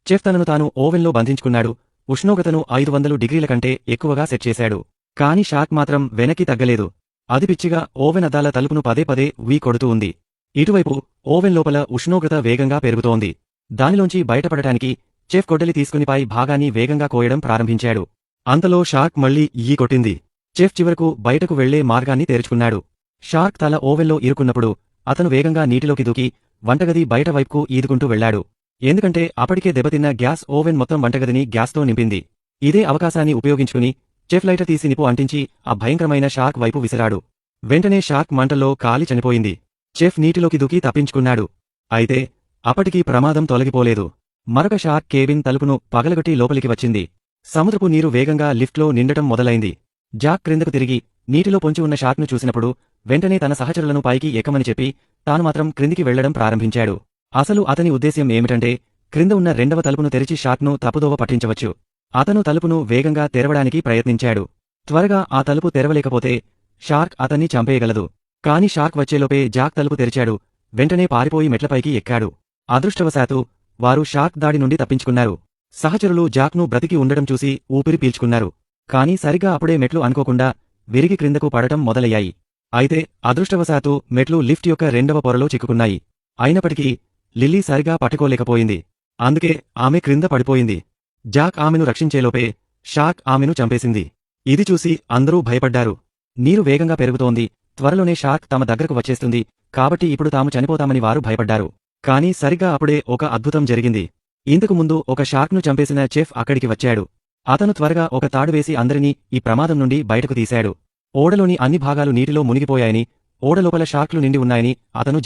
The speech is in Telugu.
చెఫ్ తనను తాను ఓవెన్లో బంధించుకున్నాడు. ఉష్ణోగ్రతను 500 డిగ్రీల కంటే ఎక్కువగా సెట్ చేశాడు. కాని షార్క్ మాత్రం వెనక్కి తగ్గలేదు. అది పిచ్చిగా ఓవెన్ అద్దాల తలుపును పదే పదే కొడుతూ ఉంది. ఇటువైపు ఓవెన్ లోపల ఉష్ణోగ్రత వేగంగా పెరుగుతోంది. దానిలోంచి బయటపడటానికి చెఫ్ గొడ్డలి తీసుకుని పై భాగాన్ని వేగంగా కోయడం ప్రారంభించాడు. అంతలో షార్క్ మళ్లీ కొట్టింది. చెఫ్ చివరకు బయటకు వెళ్లే మార్గాన్ని తెరుచుకున్నాడు. షార్క్ తల ఓవెన్లో ఇరుకున్నప్పుడు అతను వేగంగా నీటిలోకి దూకి వంటగది బయట వైపుకు ఈదుకుంటూ వెళ్లాడు. ఎందుకంటే అప్పటికే దెబ్బతిన్న గ్యాస్ ఓవెన్ మొత్తం వంటగదిని గ్యాస్తో నింపింది. ఇదే అవకాశాన్ని ఉపయోగించుకుని చెఫ్ లైటర్ తీసి నిప్పు అంటించి ఆ భయంకరమైన షార్క్ వైపు విసిరాడు. వెంటనే షార్క్ మంటల్లో కాలి చనిపోయింది. చెఫ్ నీటిలోకి దూకి తప్పించుకున్నాడు. అయితే అప్పటికీ ప్రమాదం తొలగిపోలేదు. మరొక షార్క్ కేబిన్ తలుపును పగలగొట్టి లోపలికి వచ్చింది. సముద్రపు నీరు వేగంగా లిఫ్ట్లో నిండటం మొదలైంది. జాక్ క్రిందకు తిరిగి నీటిలో పొంచి ఉన్న షార్క్ను చూసినప్పుడు వెంటనే తన సహచరులను పైకి ఎక్కమని చెప్పి తాను మాత్రం క్రిందికి వెళ్లడం ప్రారంభించాడు. అసలు అతని ఉద్దేశ్యం ఏమిటంటే క్రింద ఉన్న రెండవ తలుపును తెరిచి షార్క్ను తప్పుదోవ పట్టించవచ్చు. అతను తలుపును వేగంగా తెరవడానికి ప్రయత్నించాడు. త్వరగా ఆ తలుపు తెరవలేకపోతే షార్క్ అతన్ని చంపేయగలదు. కాని షార్క్ వచ్చేలోపే జాక్ తలుపు తెరిచాడు. వెంటనే పారిపోయి మెట్లపైకి ఎక్కాడు. అదృష్టవశాత్తు వారు షార్క్ దాడి నుండి తప్పించుకున్నారు. సహచరులు జాక్ను బ్రతికి ఉండడం చూసి ఊపిరి పీల్చుకున్నారు. కాని సరిగ్గా అప్పుడే మెట్లు అనుకోకుండా విరిగి క్రిందకు పడటం మొదలయ్యాయి. అయితే అదృష్టవశాత్తు మెట్లు లిఫ్ట్ యొక్క రెండవ పొరలో చిక్కుకున్నాయి. అయినప్పటికీ లిల్లీ సరిగా పట్టుకోలేకపోయింది. అందుకే ఆమె క్రింద పడిపోయింది. జాక్ ఆమెను రక్షించేలోపే షార్క్ ఆమెను చంపేసింది. ఇది చూసి అందరూ భయపడ్డారు. నీరు వేగంగా పెరుగుతోంది. త్వరలోనే షార్క్ తమ దగ్గరకు వచ్చేస్తుంది. కాబట్టి ఇప్పుడు తాము చనిపోతామని వారు భయపడ్డారు. కానీ సరిగ్గా అప్పుడే ఒక అద్భుతం జరిగింది. ఇంతకు ముందు ఒక షార్క్ను చంపేసిన చెఫ్ అక్కడికి వచ్చాడు. అతను త్వరగా ఒక తాడు వేసి అందరినీ ఈ ప్రమాదం నుండి బయటకు తీశాడు. ఓడలోని అన్ని భాగాలు నీటిలో మునిగిపోయాయని, ఓడలోపల షార్క్లు నిండి ఉన్నాయని అతను